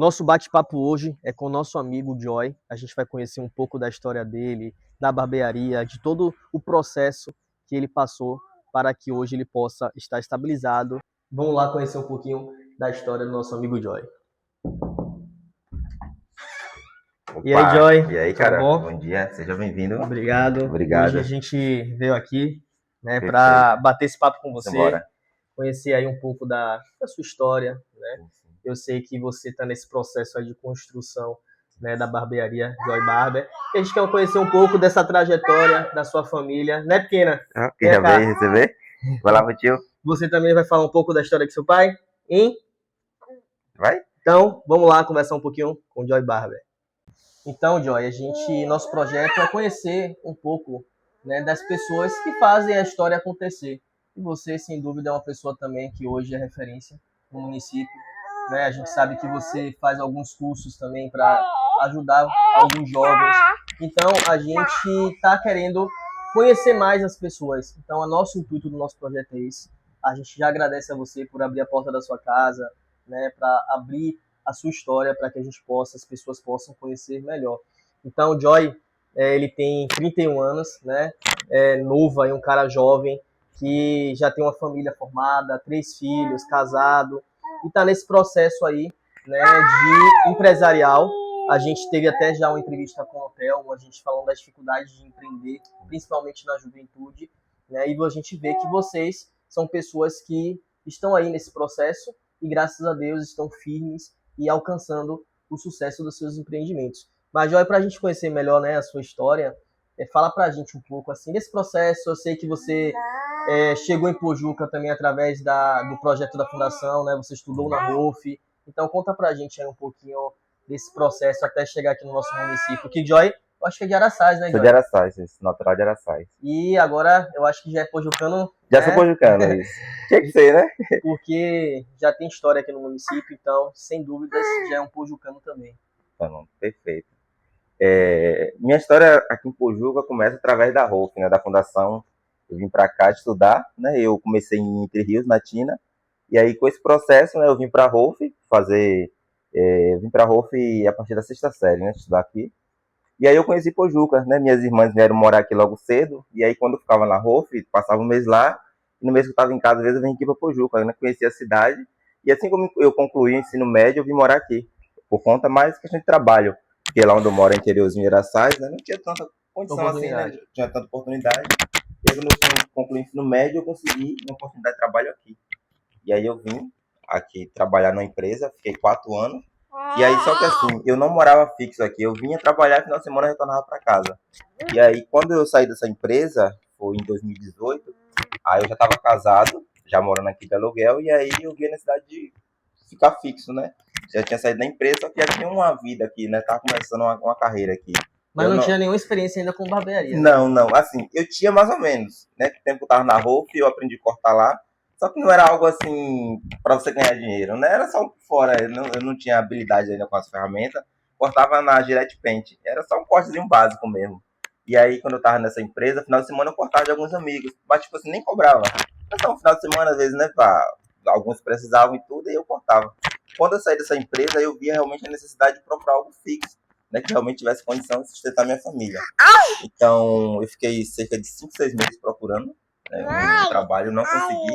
Nosso bate-papo hoje é com o nosso amigo Joy. A gente vai conhecer um pouco da história dele, da barbearia, de todo o processo que ele passou para que hoje ele possa estar estabilizado. Vamos lá conhecer um pouquinho da história do nosso amigo Joy. Opa, E aí, Joy? e aí, Tudo cara? bom? Bom dia, seja bem-vindo. Obrigado. Obrigado. Hoje a gente veio aqui, né, Perfeito. para bater esse papo com você, Simbora. conhecer aí um pouco da sua história, né? Eu sei que você está nesse processo aí de construção, né, da barbearia Joy Barber. E a gente quer conhecer um pouco dessa trajetória da sua família, né, pequena? Ok, Vem já cá. veio receber? Vai lá, meu tio. Você também vai falar um pouco da história do seu pai, hein? Vai? Então, vamos lá conversar um pouquinho com o Joy Barber. Então, Joy, nosso projeto é conhecer um pouco, né, das pessoas que fazem a história acontecer. E você, sem dúvida, é uma pessoa também que hoje é referência no município, né? A gente sabe que você faz alguns cursos também para ajudar alguns jovens. Então, a gente está querendo conhecer mais as pessoas. Então, o nosso intuito do nosso projeto é esse. A gente já agradece a você por abrir a porta da sua casa, né, para abrir a sua história para que as pessoas possam conhecer melhor. Então, o Joy, ele tem 31 anos, né? É novo aí, um cara jovem que já tem uma família formada, 3 filhos, casado, e está nesse processo aí, né, de empresarial. A gente teve até já uma entrevista com o hotel, a gente falando das dificuldades de empreender, principalmente na juventude, né? E a gente vê que vocês são pessoas que estão aí nesse processo e, graças a Deus, estão firmes e alcançando o sucesso dos seus empreendimentos. Mas, Joy, para a gente conhecer melhor, né, a sua história, fala para a gente um pouco assim desse processo. Eu sei que você chegou em Pojuca também através do projeto da fundação, né? Você estudou na ROF. Então, conta para a gente aí um pouquinho desse processo até chegar aqui no nosso município. Que, Joy, eu acho que é de Araçás, né, Sou Joy? de Araçás, natural de Araçás. E agora eu acho que já é pojucano, Já sou pojucano, isso. Tinha que ser, né? porque já tem história aqui no município, então, sem dúvidas, já é um pojucano também. Não, perfeito. Minha história aqui em Pojuca começa através da ROF, né, da fundação. Eu vim para cá estudar, né? Eu comecei em Entre Rios, na Tina. E aí, com esse processo, né, eu vim para a ROF fazer... eu vim para a ROF a partir da sexta série, né? Estudar aqui. E aí eu conheci Pojuca, né? Minhas irmãs vieram morar aqui logo cedo. E aí quando eu ficava na ROF, passava um mês lá. E no mês que eu estava em casa, às vezes eu vim aqui para Pojuca, né? Conheci a cidade. E assim como eu concluí o ensino médio, eu vim morar aqui. Por conta mais questão de trabalho. Porque lá onde eu moro, é interiorzinho de Araçás, né? Não tinha tanta condição assim, né? Não tinha tanta oportunidade. E aí quando eu concluí o ensino médio, eu consegui uma oportunidade de trabalho aqui. E aí eu vim aqui trabalhar numa empresa, fiquei 4 anos. E aí, só que assim, eu não morava fixo aqui, eu vinha trabalhar, final de semana eu retornava para casa. E aí, quando eu saí dessa empresa, foi em 2018, aí eu já estava casado, já morando aqui de aluguel, e aí eu vi a necessidade de ficar fixo, né? Já tinha saído da empresa, só que já tinha uma vida aqui, né? Tava começando uma carreira aqui. Mas não tinha nenhuma experiência ainda com barbearia, né? Não, assim, eu tinha mais ou menos, né? Que tempo eu tava na roupa e eu aprendi a cortar lá. Só que não era algo assim para você ganhar dinheiro, né? Era só por fora, eu não tinha habilidade ainda com as ferramentas. Cortava na Gillette Paint, era só um cortezinho básico mesmo. E aí, quando eu tava nessa empresa, final de semana eu cortava de alguns amigos, mas tipo assim, nem cobrava. Era só um final de semana, às vezes, né? Alguns precisavam e tudo, e eu cortava. Quando eu saí dessa empresa, eu via realmente a necessidade de procurar algo fixo, né? Que realmente tivesse condição de sustentar minha família. Então, eu fiquei cerca de 5, 6 meses procurando, né, um trabalho, não consegui.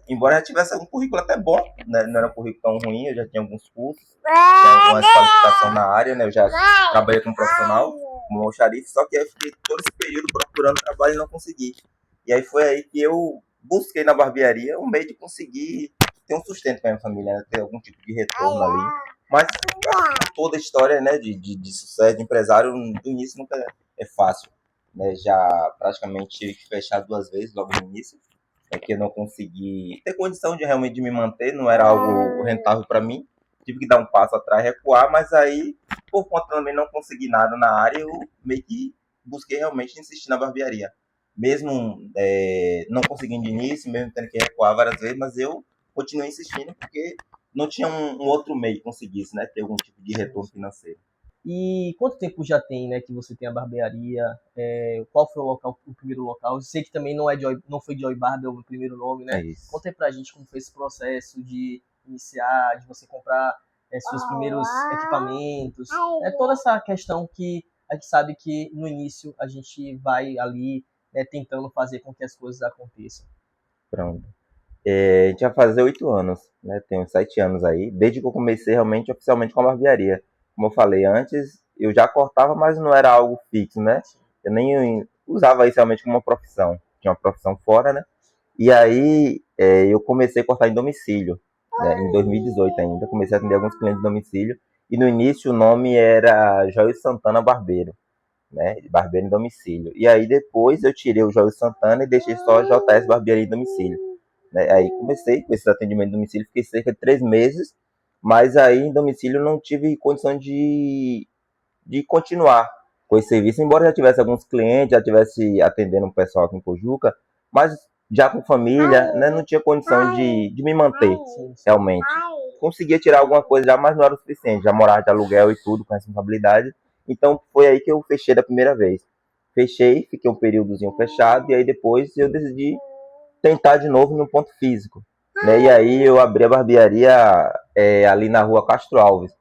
Embora já tivesse um currículo até bom, né, não era um currículo tão ruim, eu já tinha alguns cursos, tinha algumas qualificações na área, né, eu já trabalhei como profissional, como almoxarife, só que eu fiquei todo esse período procurando trabalho e não consegui. E aí foi aí que eu busquei na barbearia um meio de conseguir ter um sustento com a minha família, né, ter algum tipo de retorno ali. Mas toda a história, né, de sucesso, de empresário, do início nunca é fácil. Né, já praticamente tive que fechar 2 vezes logo no início, que eu não consegui ter condição de realmente me manter, não era algo rentável para mim, tive que dar um passo atrás, recuar, mas aí, por conta também não consegui nada na área, eu meio que busquei realmente insistir na barbearia. Mesmo não conseguindo de início, mesmo tendo que recuar várias vezes, mas eu continuei insistindo porque não tinha um outro meio que conseguisse, né, ter algum tipo de retorno financeiro. E quanto tempo já tem, né, que você tem a barbearia? Qual foi o primeiro local? Eu sei que também não foi Joy Barber o primeiro nome, né? É isso. Conta aí pra gente como foi esse processo de iniciar, de você comprar seus primeiros equipamentos, toda essa questão que a gente sabe que no início a gente vai ali tentando fazer com que as coisas aconteçam. Pronto. A gente vai fazer 8 anos, né? Tem uns 7 anos aí, desde que eu comecei realmente oficialmente com a barbearia. Como eu falei antes, eu já cortava, mas não era algo fixo, né? Eu nem usava isso realmente como uma profissão. Tinha uma profissão fora, né? E aí eu comecei a cortar em domicílio, né? Em 2018 ainda. Comecei a atender alguns clientes de domicílio. E no início o nome era Joel Santana Barbeiro, né? Barbeiro em domicílio. E aí depois eu tirei o Joel Santana e deixei só JS Barbearia em domicílio. Né? Aí comecei com esse atendimento em domicílio, fiquei cerca de 3 meses, mas aí em domicílio não tive condição de continuar com esse serviço, embora já tivesse alguns clientes, já tivesse atendendo um pessoal aqui em Pojuca, mas já com família, né, não tinha condição de me manter, realmente. Conseguia tirar alguma coisa já, mas não era o suficiente, já morava de aluguel e tudo, com responsabilidade, então foi aí que eu fechei da primeira vez. Fechei, fiquei um períodozinho fechado, e aí depois eu decidi tentar de novo no ponto físico, né? E aí eu abri a barbearia ali na rua Castro Alves,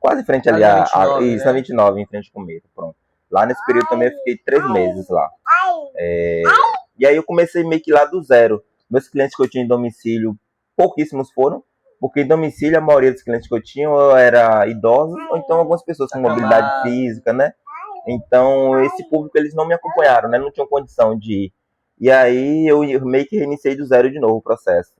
quase em frente ali Na 29, isso, né? na 29, em frente com o metro, pronto. Lá nesse período também eu fiquei 3 meses lá. E aí eu comecei meio que lá do zero. Meus clientes que eu tinha em domicílio, pouquíssimos foram, porque em domicílio a maioria dos clientes que eu tinha era idosos, ou então algumas pessoas com mobilidade física, né? Então esse público eles não me acompanharam, né? Não tinham condição de ir. E aí eu meio que reiniciei do zero de novo o processo.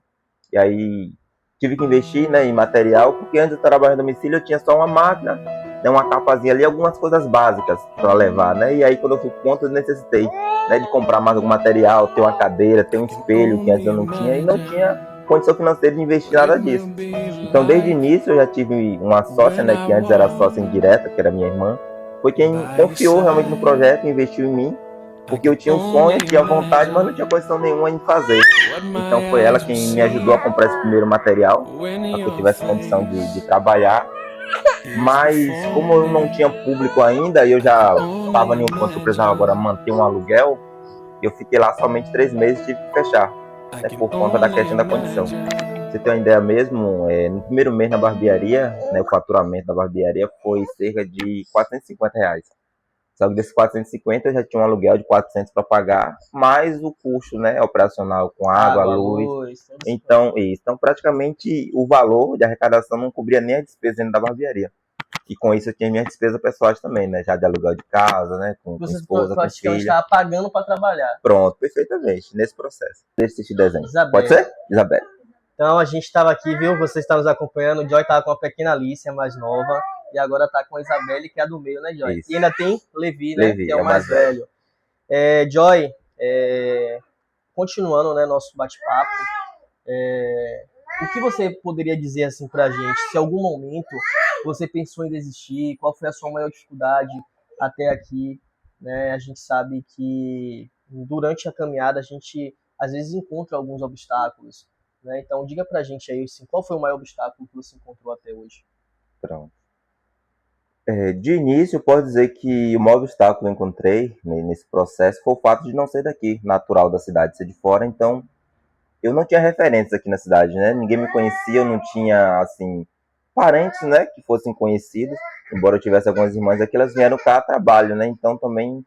E aí tive que investir, né, em material, porque antes eu trabalhava no domicílio eu tinha só uma máquina, né, uma capazinha ali, algumas coisas básicas para levar, né? E aí quando eu fui pro ponto eu necessitei, né, de comprar mais algum material, ter uma cadeira, ter um espelho que antes eu não tinha, e não tinha condição financeira de investir nada disso. Então desde o início eu já tive uma sócia, né, que antes era sócia indireta, que era minha irmã, foi quem confiou realmente no projeto, investiu em mim, porque eu tinha um sonho, tinha vontade, mas não tinha condição nenhuma em fazer. Então foi ela quem me ajudou a comprar esse primeiro material, para que eu tivesse condição de trabalhar. Mas como eu não tinha público ainda, e eu já estava em um ponto que eu precisava agora manter um aluguel, eu fiquei lá somente 3 meses e tive que fechar, né, por conta da questão da condição. Pra você ter uma ideia mesmo, no primeiro mês na barbearia, né, o faturamento da barbearia foi cerca de R$ 450. Só que desses 450 eu já tinha um aluguel de 400 para pagar, mais o custo, né, operacional com água, luz. Então praticamente o valor de arrecadação não cobria nem a despesa dentro da barbearia. E com isso eu tinha minhas despesas pessoais também, né, já de aluguel de casa, né, com esposa, com filha. Estava pagando para trabalhar. Pronto, perfeitamente, nesse processo. Deixa eu assistir desenho. Isabelle. Pode ser? Isabelle. Então a gente estava aqui, viu? Você está nos acompanhando. O Joy estava com a pequena Alice, a mais nova. E agora está com a Isabelle, que é a do meio, né, Joy? Isso. E ainda tem Levi, né? Levi, que é o mais velho. Joy, continuando, né, nosso bate-papo, o que você poderia dizer assim pra gente? Se em algum momento você pensou em desistir, qual foi a sua maior dificuldade até aqui? Né? A gente sabe que durante a caminhada a gente às vezes encontra alguns obstáculos. Né? Então diga pra gente aí assim, qual foi o maior obstáculo que você encontrou até hoje? Pronto. De início, eu posso dizer que o maior obstáculo que eu encontrei nesse processo foi o fato de não ser daqui, natural da cidade, ser de fora. Então, eu não tinha referências aqui na cidade, né? Ninguém me conhecia, eu não tinha, assim, parentes, né, que fossem conhecidos. Embora eu tivesse algumas irmãs aqui, elas vieram cá a trabalho, né? Então, também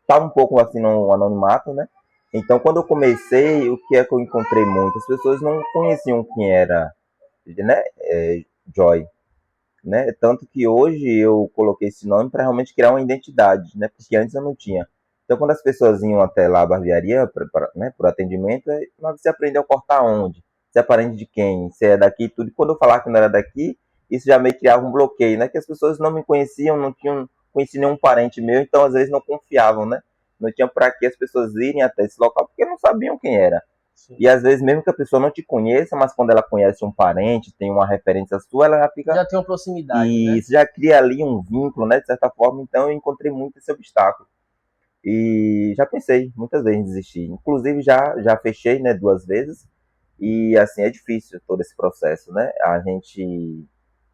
estava um pouco, assim, no anonimato, né? Então, quando eu comecei, o que é que eu encontrei muito? As pessoas não conheciam quem era, né, Joy. Né? Tanto que hoje eu coloquei esse nome para realmente criar uma identidade, né? Porque antes eu não tinha. Então, quando as pessoas iam até lá a barbearia, né, por atendimento, mas você aprendeu a cortar onde? Você é parente de quem? Você é daqui e tudo. E quando eu falava que não era daqui, isso já meio criava um bloqueio, né? Que as pessoas não me conheciam, não tinham conhecido nenhum parente meu, então às vezes não confiavam, né? Não tinha para que as pessoas irem até esse local, porque não sabiam quem era. Sim. E às vezes, mesmo que a pessoa não te conheça, mas quando ela conhece um parente, tem uma referência sua, ela já fica... Já tem uma proximidade, e né? isso já cria ali um vínculo, né? De certa forma, então eu encontrei muito esse obstáculo. E já pensei muitas vezes em desistir. Inclusive, já fechei, né, 2 vezes. E, assim, é difícil todo esse processo, né? A gente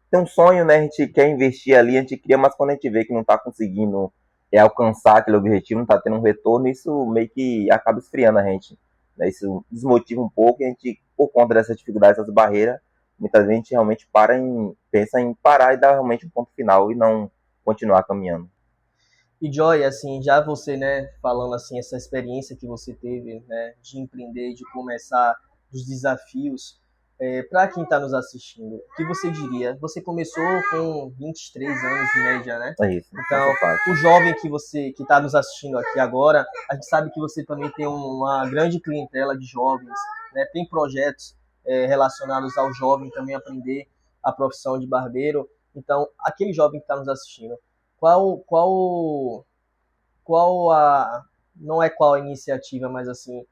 tem um sonho, né? A gente quer investir ali, a gente cria, mas quando a gente vê que não está conseguindo alcançar aquele objetivo, não está tendo um retorno, isso meio que acaba esfriando a gente. Né? Isso desmotiva um pouco e a gente, por conta dessas dificuldades, dessas barreiras, muitas vezes a gente realmente pensa em parar e dar realmente um ponto final e não continuar caminhando. E Joy, assim, já você, né, falando assim, essa experiência que você teve, né, de empreender, de começar, dos desafios, para quem está nos assistindo, o que você diria? Você começou com 23 anos em média, né? É isso, Então, nessa faixa. o jovem que está nos assistindo aqui agora, a gente sabe que você também tem uma grande clientela de jovens, né? Tem projetos relacionados ao jovem também aprender a profissão de barbeiro. Então, aquele jovem que está nos assistindo, qual a, não é qual a iniciativa, mas assim,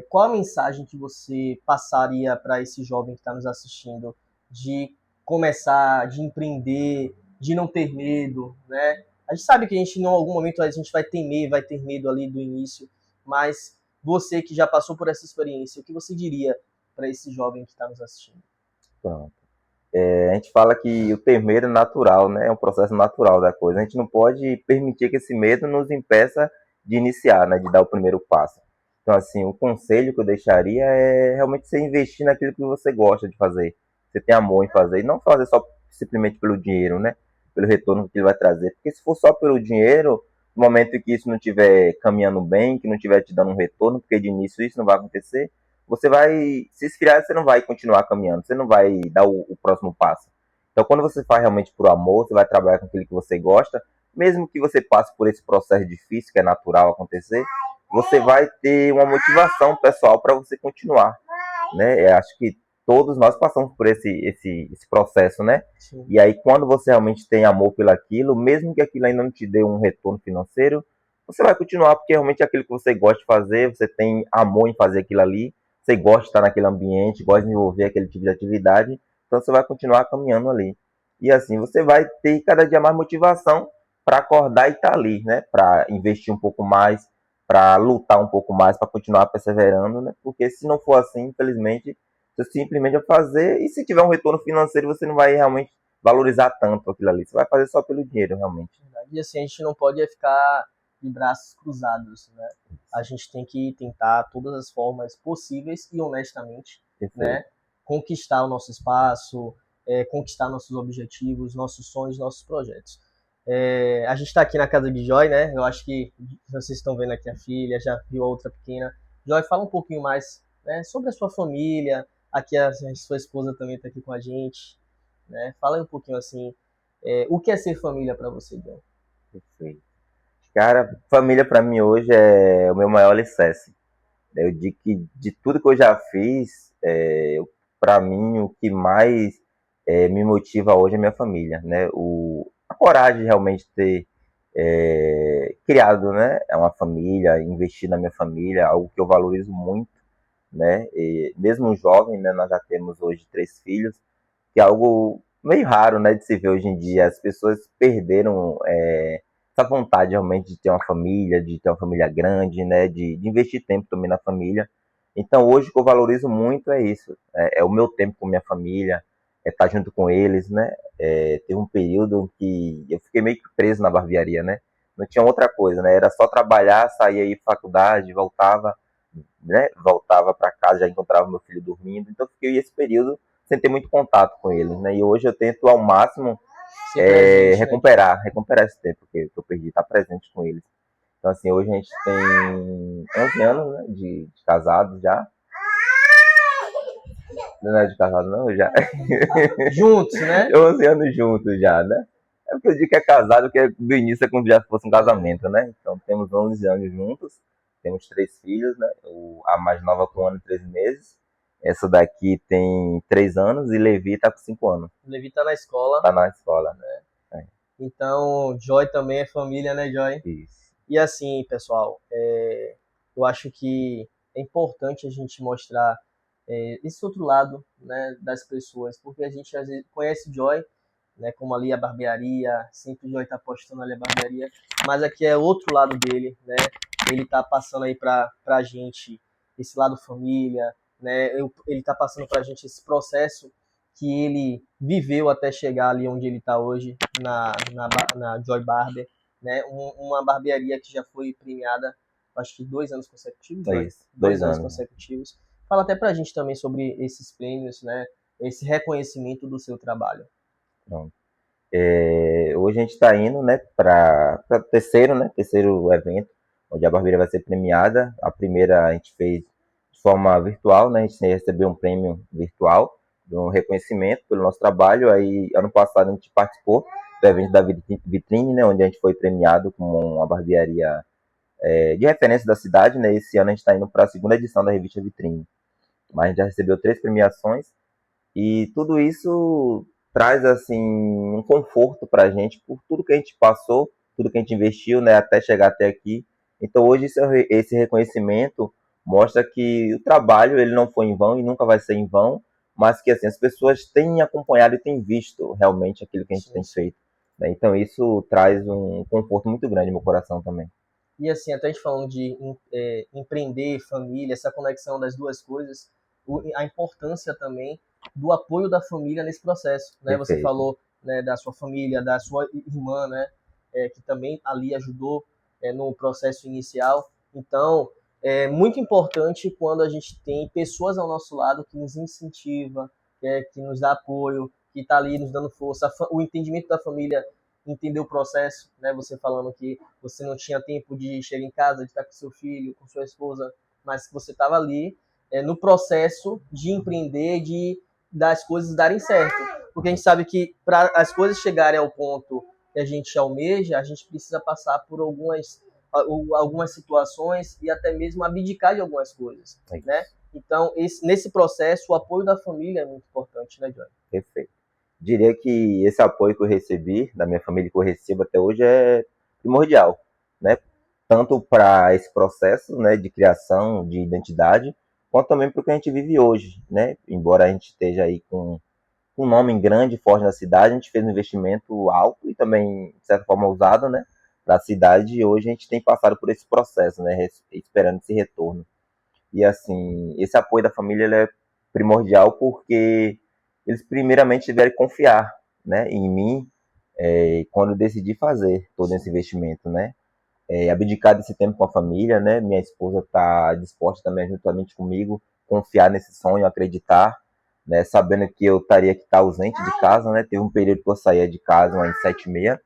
qual a mensagem que você passaria para esse jovem que está nos assistindo de começar, de empreender, de não ter medo, né? A gente sabe que a gente, em algum momento, a gente vai ter medo ali do início, mas você que já passou por essa experiência, o que você diria para esse jovem que está nos assistindo? Pronto. A gente fala que o ter medo é natural, né? É um processo natural da coisa. A gente não pode permitir que esse medo nos impeça de iniciar, né? De dar o primeiro passo. Então, assim, o conselho que eu deixaria é realmente você investir naquilo que você gosta de fazer. Você tem amor em fazer. E não fazer só simplesmente pelo dinheiro, né? Pelo retorno que ele vai trazer. Porque se for só pelo dinheiro, no momento que isso não estiver caminhando bem, que não estiver te dando um retorno, porque de início isso não vai acontecer, você vai se esfriar, você não vai continuar caminhando, você não vai dar o próximo passo. Então, quando você faz realmente por amor, você vai trabalhar com aquilo que você gosta, mesmo que você passe por esse processo difícil, que é natural acontecer, você vai ter uma motivação pessoal para você continuar, né? Eu acho que todos nós passamos por esse processo, né? Sim. E aí, quando você realmente tem amor pelo aquilo, mesmo que aquilo ainda não te dê um retorno financeiro, você vai continuar, porque realmente é aquilo que você gosta de fazer, você tem amor em fazer aquilo ali, você gosta de estar naquele ambiente, gosta de envolver aquele tipo de atividade, então você vai continuar caminhando ali. E assim, você vai ter cada dia mais motivação para acordar e estar ali, né? Para investir um pouco mais, para lutar um pouco mais, para continuar perseverando, né? Porque se não for assim, infelizmente, você simplesmente vai fazer e se tiver um retorno financeiro, você não vai realmente valorizar tanto aquilo ali. Você vai fazer só pelo dinheiro, realmente. E assim, a gente não pode ficar de braços cruzados, né? A gente tem que tentar todas as formas possíveis e honestamente, Perfeito. né, conquistar o nosso espaço, conquistar nossos objetivos, nossos sonhos, nossos projetos. A gente está aqui na casa de Joy, né? Eu acho que vocês estão vendo aqui a filha, já viu a outra pequena. Joy, fala um pouquinho mais, né, sobre a sua família. Aqui a sua esposa também está aqui com a gente, né? Fala um pouquinho assim, o que é ser família para você, Joy? Perfeito. Cara, família para mim hoje é o meu maior alicerce. Eu digo que de tudo que eu já fiz, para mim o que mais me motiva hoje é minha família, né? A coragem de realmente ter criado, né? É uma família, investir na minha família, algo que eu valorizo muito, né? E mesmo jovem, né? Nós já temos hoje 3 filhos, que é algo meio raro, né? De se ver hoje em dia. As pessoas perderam essa vontade realmente de ter uma família, de ter uma família grande, né? De investir tempo também na família. Então hoje o que eu valorizo muito é isso, é o meu tempo com minha família, é estar junto com eles, né? Teve um período que eu fiquei meio que preso na barbearia, né? Não tinha outra coisa, né? Era só trabalhar, saía aí pra faculdade, voltava, né? Voltava para casa, já encontrava meu filho dormindo. Então eu fiquei esse período sem ter muito contato com eles, né? E hoje eu tento ao máximo Ser presente, né? recuperar esse tempo que eu perdi, estar presente com eles. Então, assim, hoje a gente tem 11 anos, né, de casados já. Não é de casado, não, já. Juntos, né? 11 anos juntos já, né? É porque eu digo que é casado, porque do início é como se já fosse um casamento, né? Então, temos 11 anos juntos, temos 3 filhos, né? A mais nova com 1 ano e 3 meses. Essa daqui tem 3 anos e Levi tá com 5 anos. O Levi tá na escola. Tá na escola, né? Então, Joy também é família, né, Joy? Isso. E assim, pessoal, eu acho que é importante a gente mostrar esse outro lado, né, das pessoas, porque a gente às vezes conhece Joy, né, como ali a barbearia, sempre o Joy tá postando ali a barbearia, mas aqui é outro lado dele, né? Ele tá passando aí pra gente esse lado família, né? Ele tá passando pra gente esse processo que ele viveu até chegar ali onde ele está hoje, na Joy Barber, né? Uma barbearia que já foi premiada, acho que 2 anos consecutivos, É Joy? isso. 2 2 anos anos. consecutivos. Fala até pra gente também sobre esses prêmios, né? esse reconhecimento do seu trabalho? Pronto. Hoje a gente está indo, né, para o terceiro evento, onde a barbearia vai ser premiada. A primeira a gente fez de forma virtual, né, a gente recebeu um prêmio virtual, um reconhecimento pelo nosso trabalho. Aí, ano passado, a gente participou do evento da Vitrine, né, onde a gente foi premiado como uma barbearia de referência da cidade, né. Esse ano a gente está indo para a segunda edição da revista Vitrine, mas a gente já recebeu 3 premiações, e tudo isso traz assim um conforto para a gente por tudo que a gente passou, tudo que a gente investiu, né, até chegar até aqui. Então hoje esse reconhecimento mostra que o trabalho ele não foi em vão e nunca vai ser em vão, mas que assim as pessoas têm acompanhado e têm visto realmente aquilo que a gente tem feito, né? Então isso traz um conforto muito grande no meu coração também. E assim, até a gente falando de empreender, família, essa conexão das duas coisas, a importância também do apoio da família nesse processo, né? Você Perfeito. falou, né, da sua família, da sua irmã, né, que também ali ajudou no processo inicial. Então, é muito importante quando a gente tem pessoas ao nosso lado que nos incentiva, que nos dá apoio, que está ali nos dando força. O entendimento da família, entender o processo, né? Você falando que você não tinha tempo de chegar em casa, de estar com seu filho, com sua esposa, mas que você estava ali no processo de empreender, das coisas darem certo. Porque a gente sabe que para as coisas chegarem ao ponto que a gente almeja, a gente precisa passar por algumas situações e até mesmo abdicar de algumas coisas, né? Então, nesse processo, o apoio da família é muito importante, né, Johnny? Perfeito. Diria que esse apoio que eu recebi, da minha família, que eu recebo até hoje, é primordial, né? Tanto para esse processo, né, de criação de identidade, quanto também para o que a gente vive hoje, né? Embora a gente esteja aí com um nome grande, forte na cidade, a gente fez um investimento alto e também, de certa forma, ousado, né, para a cidade, e hoje a gente tem passado por esse processo, né, esperando esse retorno. E assim, esse apoio da família ele é primordial porque eles primeiramente tiveram que confiar, né, em mim, quando eu decidi fazer todo esse investimento, né. Abdicar desse tempo com a família, né, minha esposa está disposta também juntamente comigo, confiar nesse sonho, acreditar, né, sabendo que eu teria que estar ausente de casa, né, teve um período que eu saía de casa às 7h30,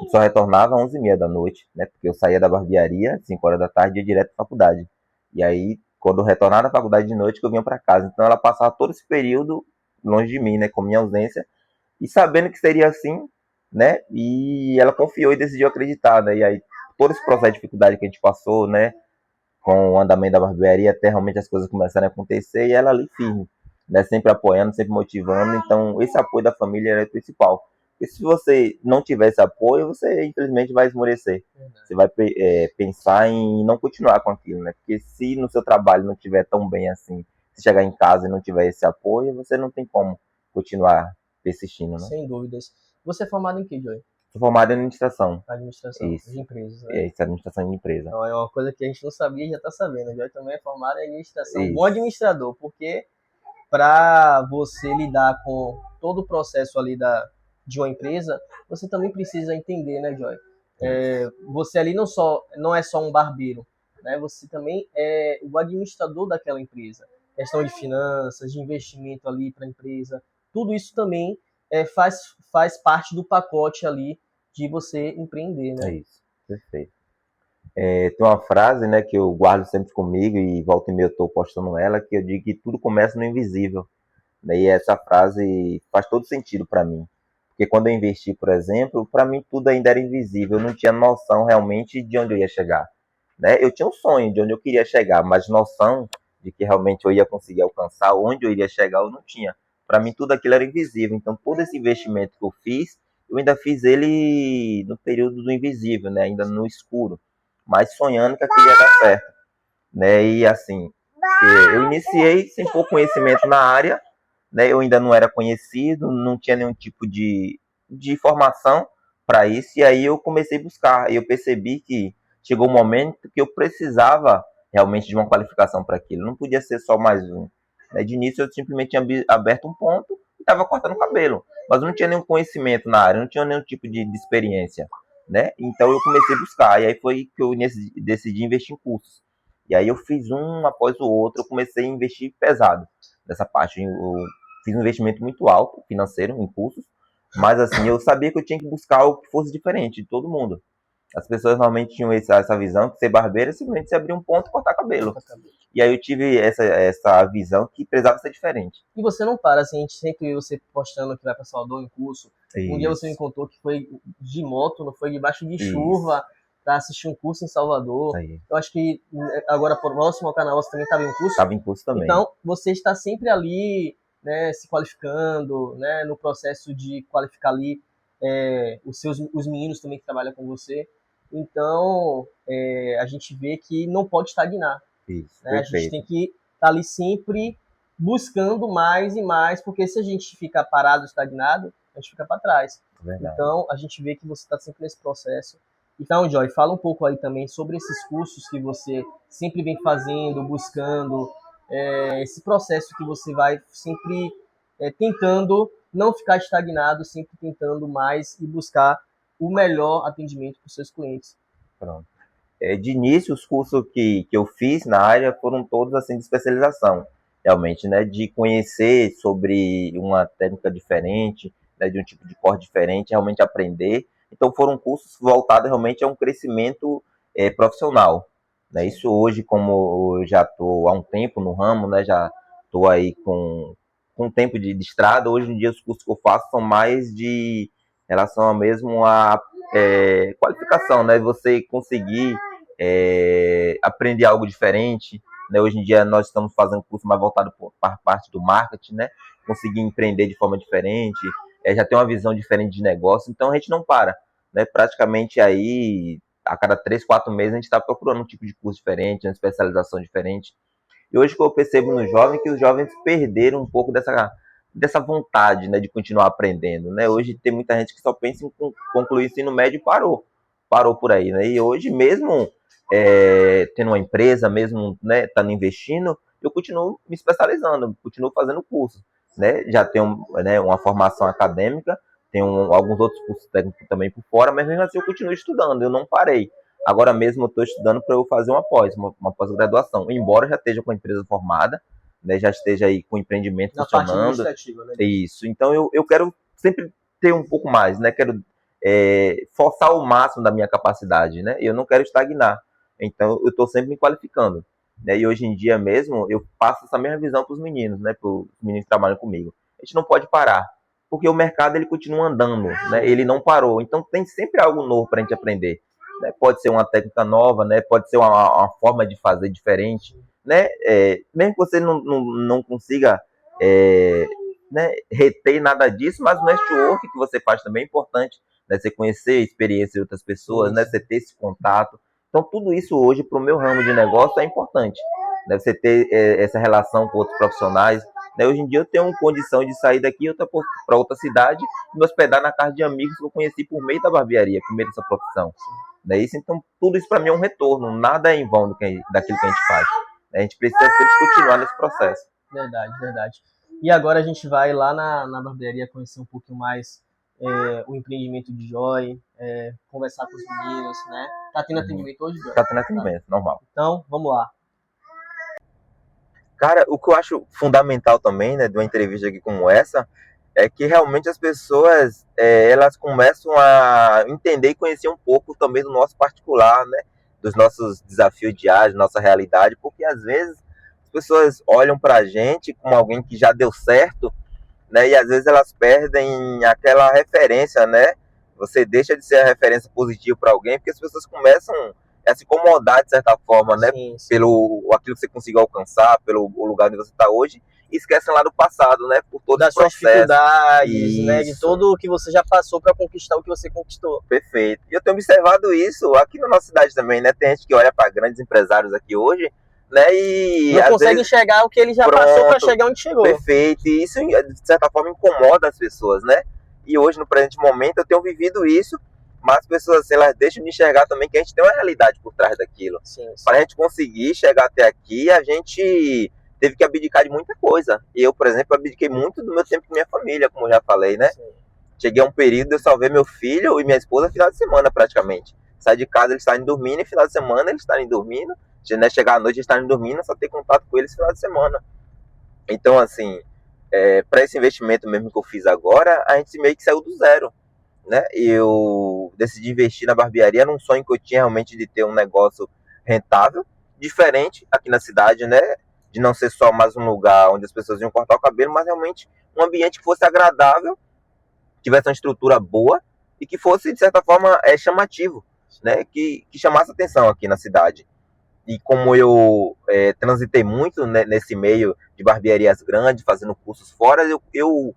e só retornava às 11h30 da noite, né, porque eu saía da barbearia, 5 horas da tarde, e ia direto para a faculdade. E aí, quando eu retornava da faculdade de noite, que eu vinha para casa. Então ela passava todo esse período longe de mim, né, com minha ausência, e sabendo que seria assim, né, e ela confiou e decidiu acreditar, né, e aí todo esse processo de dificuldade que a gente passou, né, com o andamento da barbearia, até realmente as coisas começarem a acontecer, e ela ali firme, né, sempre apoiando, sempre motivando. Então esse apoio da família é o principal. E se você não tiver esse apoio, você infelizmente vai esmorecer. Você vai pensar em não continuar com aquilo, né? Porque se no seu trabalho não estiver tão bem assim, se chegar em casa e não tiver esse apoio, você não tem como continuar persistindo, né? Sem dúvidas. Você é formado em que, Joey? Sou formado em administração. Administração Isso. de empresas, né? Isso, administração de empresa. Então, é uma coisa que a gente não sabia e já está sabendo. O Joey também é formado em administração. Isso. Bom administrador, porque para você lidar com todo o processo ali de uma empresa, você também precisa entender, né, Joy? Você ali não é só um barbeiro, né? Você também é o administrador daquela empresa. Questão de finanças, de investimento ali para a empresa, tudo isso também faz parte do pacote ali de você empreender, né? É isso, perfeito. Tem uma frase, né, que eu guardo sempre comigo e volta e meia eu estou postando ela, que eu digo que tudo começa no invisível. E essa frase faz todo sentido para mim. Porque quando eu investi, por exemplo, para mim tudo ainda era invisível, eu não tinha noção realmente de onde eu ia chegar. Né? Eu tinha um sonho de onde eu queria chegar, mas noção de que realmente eu ia conseguir alcançar, onde eu iria chegar, eu não tinha. Para mim tudo aquilo era invisível. Então todo esse investimento que eu fiz, eu ainda fiz ele no período do invisível, né? Ainda no escuro, mas sonhando que aquilo ia dar certo. Né? E assim, eu iniciei sem pouco conhecimento na área, né? Eu ainda não era conhecido, não tinha nenhum tipo de formação para isso, e aí eu comecei a buscar, e eu percebi que chegou um momento que eu precisava realmente de uma qualificação para aquilo, não podia ser só mais um. Né? De início eu simplesmente tinha aberto um ponto e estava cortando o cabelo, mas não tinha nenhum conhecimento na área, não tinha nenhum tipo de experiência. Né? Então eu comecei a buscar, e aí foi que eu decidi investir em cursos. E aí eu fiz um após o outro, eu comecei a investir pesado nessa parte. Eu fiz um investimento muito alto, financeiro, em cursos, mas assim, eu sabia que eu tinha que buscar algo que fosse diferente de todo mundo. As pessoas normalmente tinham essa visão que ser barbeiro é simplesmente se abrir um ponto e cortar cabelo. E aí eu tive essa visão que precisava ser diferente. E você não para, assim, a gente sempre viu você postando que vai para Salvador em curso. Isso. Um dia você me contou que foi de moto, não foi debaixo de chuva, para assistir um curso em Salvador. Eu acho que agora, próximo ao canal, você também estava em curso. Estava em curso também. Então, você está sempre ali, né, se qualificando, né, no processo de qualificar ali os meninos também que trabalham com você. Então, a gente vê que não pode estagnar. Isso, né? A gente tem que estar ali sempre buscando mais e mais, porque se a gente ficar parado, estagnado, a gente fica para trás. Verdade. Então, a gente vê que você está sempre nesse processo. Então, Joy, fala um pouco aí também sobre esses cursos que você sempre vem fazendo, buscando, esse processo que você vai sempre tentando não ficar estagnado, sempre tentando mais e buscar o melhor atendimento para os seus clientes. Pronto. De início, os cursos que eu fiz na área foram todos assim de especialização, realmente, né? De conhecer sobre uma técnica diferente, né? De um tipo de corte diferente, realmente aprender. Então, foram cursos voltados realmente a um crescimento profissional. Né? Isso hoje, como eu já estou há um tempo no ramo, né? Já estou aí com um tempo de estrada, hoje em dia os cursos que eu faço são mais de relação mesmo a qualificação, né? Você conseguir aprender algo diferente, né? Hoje em dia nós estamos fazendo curso mais voltado para a parte do marketing, né? Conseguir empreender de forma diferente, já ter uma visão diferente de negócio, então a gente não para, né? Praticamente aí a cada 3, 4 meses a gente está procurando um tipo de curso diferente, uma especialização diferente. E hoje que eu percebo no jovem que os jovens perderam um pouco dessa vontade, né, de continuar aprendendo, né? Hoje tem muita gente que só pensa em concluir o ensino médio e parou por aí, né? E hoje mesmo tendo uma empresa, mesmo, né, estando investindo, eu continuo me especializando, continuo fazendo curso, né? Já tenho, né, uma formação acadêmica, tenho alguns outros cursos técnicos também por fora, mas mesmo assim eu continuo estudando, eu não parei. Agora mesmo eu estou estudando para eu fazer uma pós-graduação, embora eu já esteja com a empresa formada, né, já esteja aí com o empreendimento na funcionando. Parte administrativa, né? Isso. Então eu quero sempre ter um pouco mais, né? Quero forçar o máximo da minha capacidade, né? Eu não quero estagnar. Então eu estou sempre me qualificando. Né? E hoje em dia mesmo eu passo essa mesma visão para os meninos, né? Para os meninos que trabalham comigo. A gente não pode parar, porque o mercado ele continua andando, né? Ele não parou. Então tem sempre algo novo para a gente aprender. Né? Pode ser uma técnica nova, né? Pode ser uma forma de fazer diferente, né? Mesmo que você não consiga né, reter nada disso, mas o network que você faz também é importante, né? Você conhecer a experiência de outras pessoas, né? Você ter esse contato. Então tudo isso hoje para o meu ramo de negócio é importante, né? Você ter essa relação com outros profissionais. Né? Hoje em dia eu tenho condição de sair daqui para outra cidade e me hospedar na casa de amigos que eu conheci por meio da barbearia, por meio dessa profissão. Né? Então tudo isso para mim é um retorno, nada é em vão daquilo que a gente faz. A gente precisa sempre continuar nesse processo. Verdade, verdade. E agora a gente vai lá na barbearia conhecer um pouquinho mais o empreendimento de Joy, conversar com os meninos, né? Tá tendo atendimento hoje, Joy? Tá tendo atendimento, normal. Então, vamos lá. Cara, o que eu acho fundamental também, né, de uma entrevista aqui como essa, é que realmente as pessoas, elas começam a entender e conhecer um pouco também do nosso particular, né? Dos nossos desafios diários, nossa realidade, porque às vezes as pessoas olham pra gente como alguém que já deu certo, né? E às vezes elas perdem aquela referência, né? Você deixa de ser a referência positiva para alguém, porque as pessoas começam a se incomodar de certa forma, né? Sim. Pelo aquilo que você conseguiu alcançar, pelo lugar onde você está hoje, e esquecem lá do passado, né? Por todos os processos, dificuldades, né? De tudo o que você já passou para conquistar o que você conquistou. Perfeito. E eu tenho observado isso aqui na nossa cidade também, né? Tem gente que olha para grandes empresários aqui hoje, né? E não consegue enxergar o que ele já passou para chegar onde chegou. Perfeito. E isso, de certa forma, incomoda as pessoas, né? E hoje, no presente momento, eu tenho vivido isso, mas as pessoas, assim, elas deixam de enxergar também que a gente tem uma realidade por trás daquilo. Para a gente conseguir chegar até aqui, a gente teve que abdicar de muita coisa. Eu, por exemplo, abdiquei muito do meu tempo com minha família, como eu já falei, né? Sim. Cheguei a um período, eu só ver meu filho e minha esposa final de semana, praticamente. Sai de casa, eles estarem dormindo, e final de semana eles estarem dormindo. Né? Chegar à noite, eles estarem dormindo, só ter contato com eles final de semana. Então, assim, para esse investimento mesmo que eu fiz agora, a gente meio que saiu do zero, né? Eu decidi investir na barbearia, era um sonho que eu tinha realmente de ter um negócio rentável, diferente aqui na cidade, né? De não ser só mais um lugar onde as pessoas iam cortar o cabelo, mas realmente um ambiente que fosse agradável, tivesse uma estrutura boa e que fosse, de certa forma, chamativo, né? Que chamasse atenção aqui na cidade. E como eu transitei muito, né, nesse meio de barbearias grandes, fazendo cursos fora, eu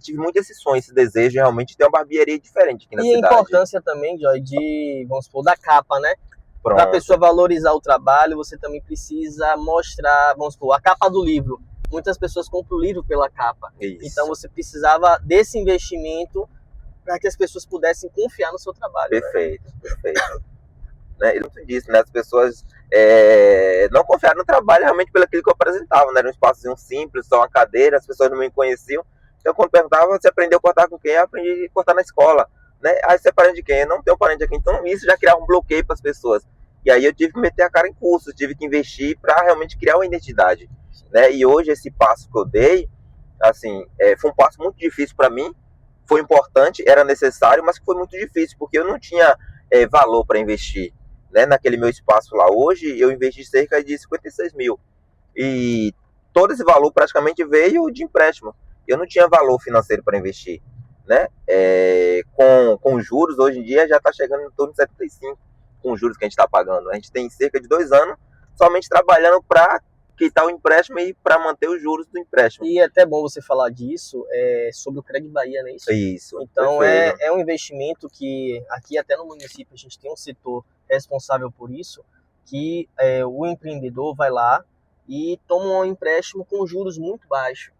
tive muito esse sonho, esse desejo realmente de ter uma barbearia diferente aqui na cidade. E a importância também, Joy, de, vamos supor, da capa, né? Para a pessoa valorizar o trabalho, você também precisa mostrar, vamos supor, a capa do livro. Muitas pessoas compram o livro pela capa. Isso. Então você precisava desse investimento para que as pessoas pudessem confiar no seu trabalho. Perfeito, né? Perfeito. Né? E muito disso, né? As pessoas não confiaram no trabalho realmente pelo aquilo que eu apresentava, né? Era um espaçozinho simples, só uma cadeira, as pessoas não me conheciam. Então quando perguntava, você aprendeu a cortar com quem? Eu aprendi a cortar na escola. Né? Aí você é parente de quem? Eu não tenho parente aqui. Então isso já criava um bloqueio para as pessoas. E aí eu tive que meter a cara em curso, tive que investir para realmente criar uma identidade. Né? E hoje esse passo que eu dei, assim, foi um passo muito difícil para mim, foi importante, era necessário, mas foi muito difícil, porque eu não tinha valor para investir, né? Naquele meu espaço lá. Hoje eu investi cerca de 56 mil. E todo esse valor praticamente veio de empréstimo. Eu não tinha valor financeiro para investir. Né? Com juros, hoje em dia já está chegando em torno de 75 com os juros que a gente está pagando. A gente tem cerca de 2 anos somente trabalhando para quitar o empréstimo e para manter os juros do empréstimo. E é até bom você falar disso, sobre o Crédito Bahia, não é isso? Isso. Então é um investimento que aqui até no município a gente tem um setor responsável por isso, que o empreendedor vai lá e toma um empréstimo com juros muito baixos.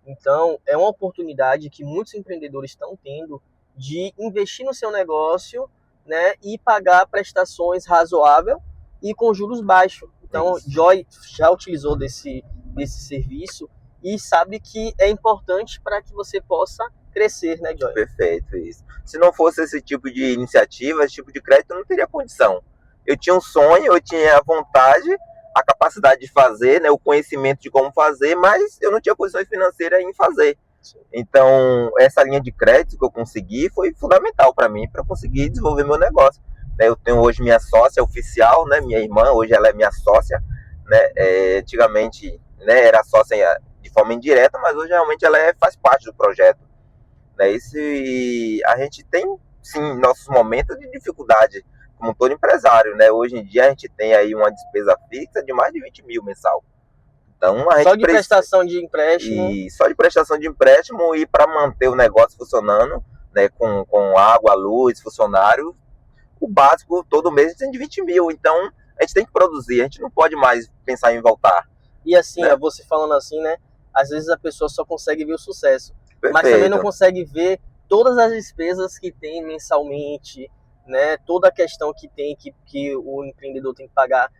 Então, é uma oportunidade que muitos empreendedores estão tendo de investir no seu negócio, né, e pagar prestações razoáveis e com juros baixos. Então, Joy já utilizou desse serviço e sabe que é importante para que você possa crescer, né, Joy? Perfeito, isso. Se não fosse esse tipo de iniciativa, esse tipo de crédito, eu não teria condição. Eu tinha um sonho, eu tinha a vontade, a capacidade de fazer, né, o conhecimento de como fazer, mas eu não tinha condições financeiras em fazer. Sim. Então, essa linha de crédito que eu consegui foi fundamental para mim, para conseguir desenvolver meu negócio. Eu tenho hoje minha sócia oficial, né, minha irmã, hoje ela é minha sócia. Né, antigamente, né, era sócia de forma indireta, mas hoje realmente ela faz parte do projeto. Né, e a gente tem, sim, nossos momentos de dificuldade, como todo empresário, né? Hoje em dia a gente tem aí uma despesa fixa de mais de 20 mil mensal. Então, a gente só de prestação de empréstimo. E só de prestação de empréstimo e para manter o negócio funcionando, né? Com água, luz, funcionário, o básico todo mês tem de 20 mil. Então, a gente tem que produzir, a gente não pode mais pensar em voltar. E assim, né? Você falando assim, né? Às vezes a pessoa só consegue ver o sucesso, Perfeito. Mas também não consegue ver todas as despesas que tem mensalmente, né? Toda a questão que tem que o empreendedor tem que pagar,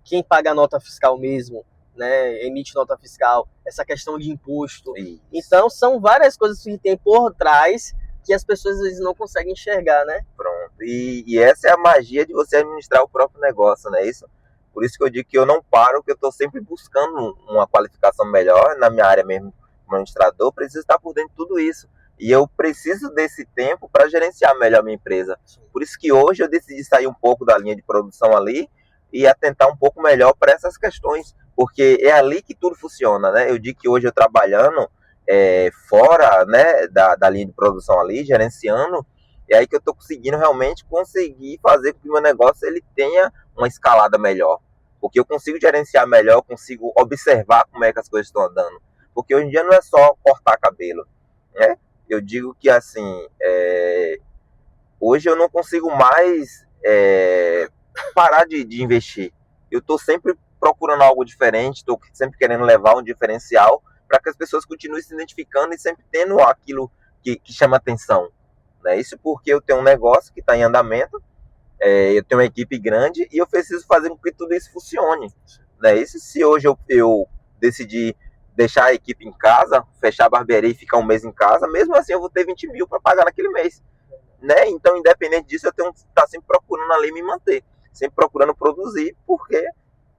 quem paga a nota fiscal mesmo, né? Emite nota fiscal, essa questão de imposto. Isso. Então são várias coisas que tem por trás que as pessoas às vezes não conseguem enxergar, né? Pronto. E essa é a magia de você administrar o próprio negócio, não é isso? Por isso que eu digo que eu não paro, que eu estou sempre buscando uma qualificação melhor na minha área mesmo, como administrador, preciso estar por dentro de tudo isso. E eu preciso desse tempo para gerenciar melhor a minha empresa. Por isso que hoje eu decidi sair um pouco da linha de produção ali e atentar um pouco melhor para essas questões, porque é ali que tudo funciona, né? Eu digo que hoje eu trabalhando fora, né, da linha de produção ali, gerenciando, é aí que eu estou conseguindo realmente fazer com que o meu negócio ele tenha uma escalada melhor. Porque eu consigo gerenciar melhor, eu consigo observar como é que as coisas estão andando. Porque hoje em dia não é só cortar cabelo, né? Eu digo que assim, hoje eu não consigo mais parar de investir. Eu estou sempre procurando algo diferente, estou sempre querendo levar um diferencial para que as pessoas continuem se identificando e sempre tendo aquilo que chama atenção. Né? Isso porque eu tenho um negócio que está em andamento, eu tenho uma equipe grande e eu preciso fazer com que tudo isso funcione. Né? Isso se hoje eu decidir deixar a equipe em casa, fechar a barbearia e ficar um mês em casa, mesmo assim eu vou ter 20 mil para pagar naquele mês. Né? Então, independente disso, eu tenho que estar sempre procurando ali me manter, sempre procurando produzir, porque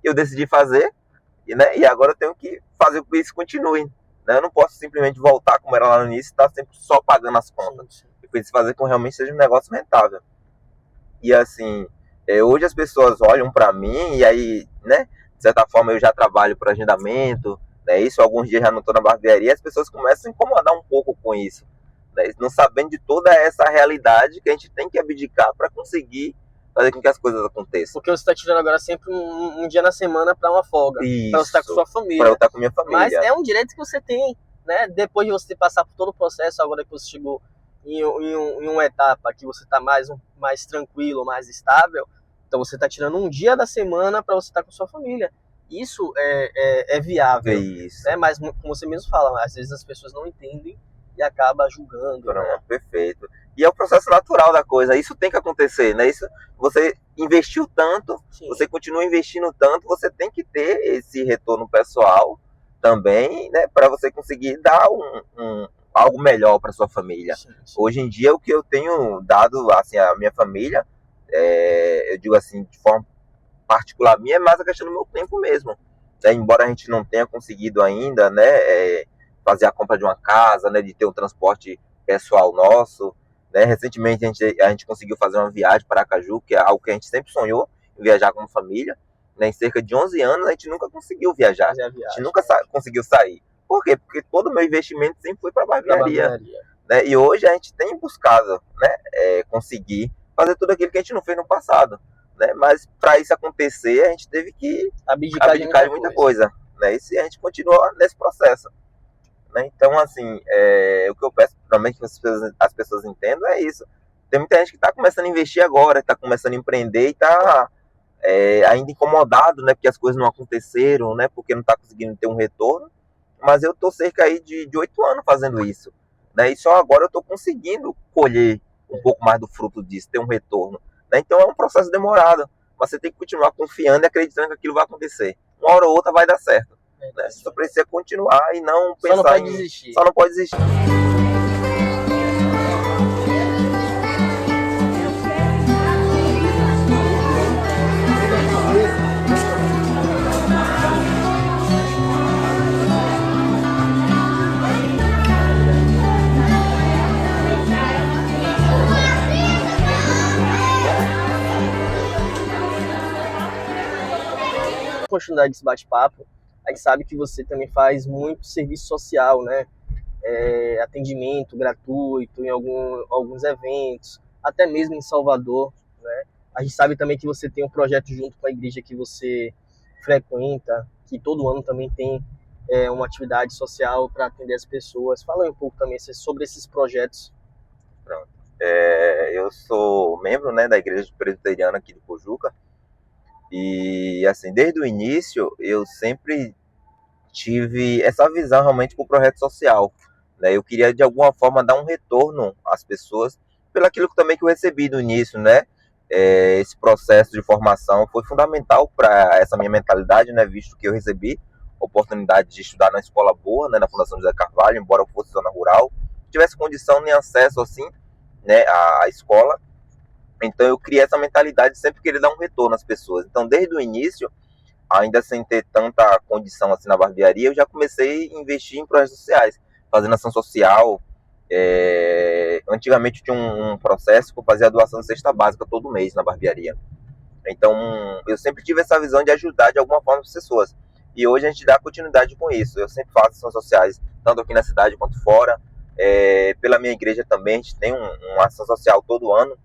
eu decidi fazer, né? E agora eu tenho que fazer com que isso continue. né? Eu não posso simplesmente voltar como era lá no início e estar sempre só pagando as contas. Eu preciso fazer com que realmente seja um negócio rentável. E assim, hoje as pessoas olham para mim e aí, né, de certa forma eu já trabalho por agendamento, né, isso alguns dias já não estou na barbearia, as pessoas começam a incomodar um pouco com isso, né, não sabendo de toda essa realidade que a gente tem que abdicar para conseguir fazer com que as coisas aconteçam. Porque você está tirando agora sempre um dia na semana para uma folga, para você estar com sua família. Para eu estar com minha família. Mas é um direito que você tem, né? Depois de você passar por todo o processo, agora que você chegou em uma etapa que você está mais tranquilo, mais estável, então você está tirando um dia da semana para você estar com sua família. Isso é viável. Isso. Né? Mas, como você mesmo fala, às vezes as pessoas não entendem e acaba julgando. Pronto, né? Perfeito. E é o processo natural da coisa, isso tem que acontecer, né? Isso, você investiu tanto, Sim. Você continua investindo tanto, você tem que ter esse retorno pessoal também, né? Para você conseguir dar algo melhor para sua família. Sim. Hoje em dia, o que eu tenho dado assim, à minha família, eu digo assim, de forma particular minha, é mais a questão do meu tempo mesmo. Né? Embora a gente não tenha conseguido ainda, né? Fazer a compra de uma casa, né? De ter um transporte pessoal nosso. Né? Recentemente a gente conseguiu fazer uma viagem para Aracaju, que é algo que a gente sempre sonhou, viajar como família. Né? Em cerca de 11 anos a gente nunca conseguiu viajar. A gente nunca conseguiu sair. Por quê? Porque todo o meu investimento sempre foi para a barbearia. Né? E hoje a gente tem buscado, né? Conseguir fazer tudo aquilo que a gente não fez no passado. Né? Mas para isso acontecer a gente teve que abdicar de muita coisa. Né? E a gente continua nesse processo. Né? Então, assim, o que eu peço também que as pessoas entendam é isso. Tem muita gente que está começando a investir agora, está começando a empreender e está ainda incomodado, né? Porque as coisas não aconteceram, né? Porque não está conseguindo ter um retorno. Mas eu estou cerca aí de 8 anos fazendo isso. Né? E só agora eu estou conseguindo colher um pouco mais do fruto disso, ter um retorno. Né? Então é um processo demorado. Mas você tem que continuar confiando e acreditando que aquilo vai acontecer. Uma hora ou outra vai dar certo. Né? Só precisa continuar e não pensar Só não pode desistir. Só não pode desistir. Continuidade desse bate-papo, a gente sabe que você também faz muito serviço social, né? Atendimento gratuito em alguns eventos, até mesmo em Salvador, né? A gente sabe também que você tem um projeto junto com a igreja que você frequenta, que todo ano também tem uma atividade social para atender as pessoas. Fala aí um pouco também sobre esses projetos. Pronto. Eu sou membro, né, da Igreja Presbiteriana aqui de Pojuca. E, assim, desde o início, eu sempre tive essa visão realmente para o projeto social. Né? Eu queria, de alguma forma, dar um retorno às pessoas pelo aquilo também que eu recebi no início, né? Esse processo de formação foi fundamental para essa minha mentalidade, né? Visto que eu recebi a oportunidade de estudar na escola boa, né? Na Fundação José Carvalho, embora eu fosse zona rural, tivesse condição nem acesso, assim, né? À escola. Então eu criei essa mentalidade de sempre querer dar um retorno às pessoas. Então, desde o início, ainda sem ter tanta condição assim na barbearia, eu já comecei a investir em projetos sociais, fazendo ação social. Antigamente tinha um processo que eu fazia a doação de cesta básica todo mês na barbearia. Então, eu sempre tive essa visão de ajudar de alguma forma as pessoas. E hoje a gente dá continuidade com isso. Eu sempre faço ações sociais, tanto aqui na cidade quanto fora. Pela minha igreja também, a gente tem uma ação social todo ano,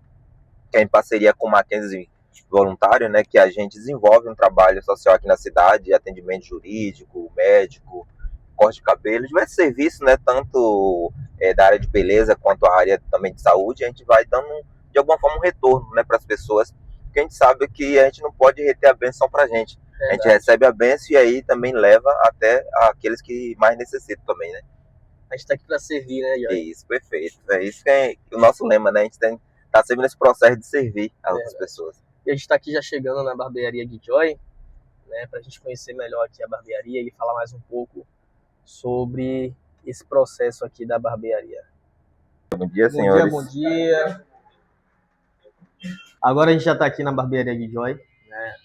que é em parceria com o Mackenzie Voluntário, né, que a gente desenvolve um trabalho social aqui na cidade, atendimento jurídico, médico, corte de cabelo, diversos serviços, né, tanto da área de beleza quanto a área também de saúde. A gente vai dando, de alguma forma, um retorno, né, para as pessoas, porque a gente sabe que a gente não pode reter a bênção para a gente. A gente recebe a bênção e aí também leva até aqueles que mais necessitam também, né. A gente está aqui para servir, né, Jorge? Isso, perfeito. É isso que é o nosso lema, né, a gente está sempre nesse processo de servir as outras pessoas. E a gente está aqui já chegando na barbearia de Joy, né, para a gente conhecer melhor aqui a barbearia e falar mais um pouco sobre esse processo aqui da barbearia. Bom dia, senhores. Bom dia. Agora a gente já está aqui na barbearia de Joy, né?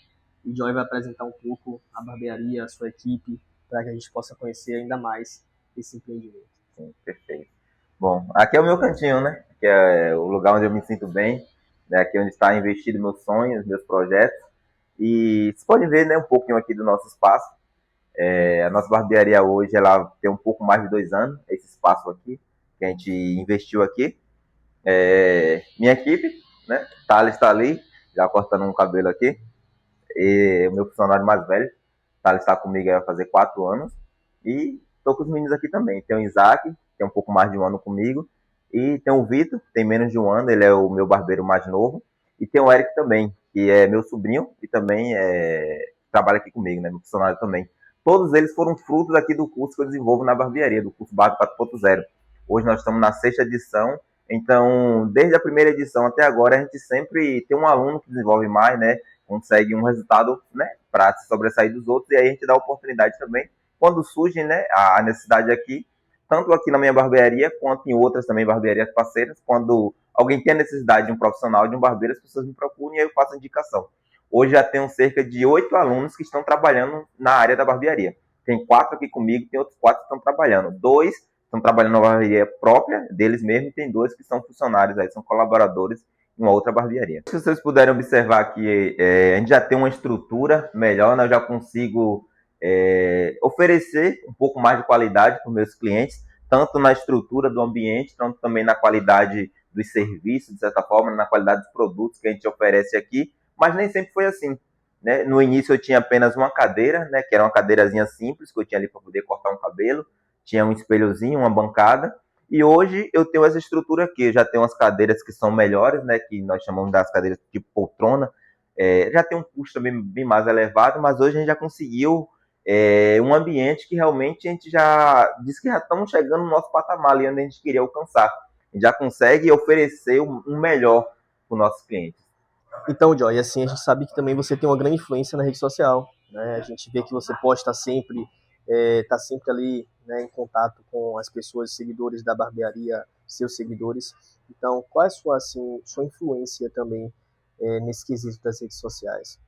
E Joy vai apresentar um pouco a barbearia, a sua equipe, para que a gente possa conhecer ainda mais esse empreendimento. Sim, perfeito. Bom, aqui é o meu cantinho, né? Que é o lugar onde eu me sinto bem, né? Aqui é onde está investido meus sonhos, meus projetos. E vocês podem ver, né, um pouquinho aqui do nosso espaço. A nossa barbearia hoje, ela tem um pouco mais de 2 anos, esse espaço aqui, que a gente investiu aqui. Minha equipe, né? Thales está ali, já cortando um cabelo aqui. E o meu funcionário mais velho, Thales está comigo aí vai fazer 4 anos. E estou com os meninos aqui também. Tem o Isaac, que tem um pouco mais de 1 ano comigo. E tem o Vitor, que tem menos de 1 ano, ele é o meu barbeiro mais novo. E tem o Eric também, que é meu sobrinho e também trabalha aqui comigo, né? Meu funcionário também. Todos eles foram frutos aqui do curso que eu desenvolvo na barbearia, do curso Barba 4.0. Hoje nós estamos na 6ª edição. Então, desde a primeira edição até agora, a gente sempre tem um aluno que desenvolve mais, né? Consegue um resultado, né, para se sobressair dos outros, e aí a gente dá oportunidade também, quando surge, né, a necessidade aqui, tanto aqui na minha barbearia, quanto em outras também barbearias parceiras, quando alguém tem a necessidade de um profissional, de um barbeiro, as pessoas me procuram e aí eu faço a indicação. Hoje já tenho cerca de 8 alunos que estão trabalhando na área da barbearia. Tem 4 aqui comigo, tem outros 4 que estão trabalhando. 2 estão trabalhando na barbearia própria deles mesmos, e tem 2 que são funcionários, aí são colaboradores uma outra barbearia. Se vocês puderem observar aqui, a gente já tem uma estrutura melhor, né? Eu já consigo oferecer um pouco mais de qualidade para os meus clientes, tanto na estrutura do ambiente, tanto também na qualidade dos serviços, de certa forma, na qualidade dos produtos que a gente oferece aqui, mas nem sempre foi assim, né? No início eu tinha apenas uma cadeira, né? Que era uma cadeirazinha simples, que eu tinha ali para poder cortar um cabelo, tinha um espelhozinho, uma bancada. E hoje eu tenho essa estrutura aqui, eu já tenho umas cadeiras que são melhores, né, que nós chamamos das cadeiras tipo poltrona, já tem um custo também bem mais elevado, mas hoje a gente já conseguiu um ambiente que realmente a gente já diz que já estamos chegando no nosso patamar ali onde a gente queria alcançar. A gente já consegue oferecer um melhor para os nossos clientes. Então, Joy, assim, a gente sabe que também você tem uma grande influência na rede social, né? A gente vê que você posta sempre, tá sempre ali, né, em contato com as pessoas, seguidores da barbearia, seus seguidores. Então, qual é a sua, assim, sua influência também nesse quesito das redes sociais?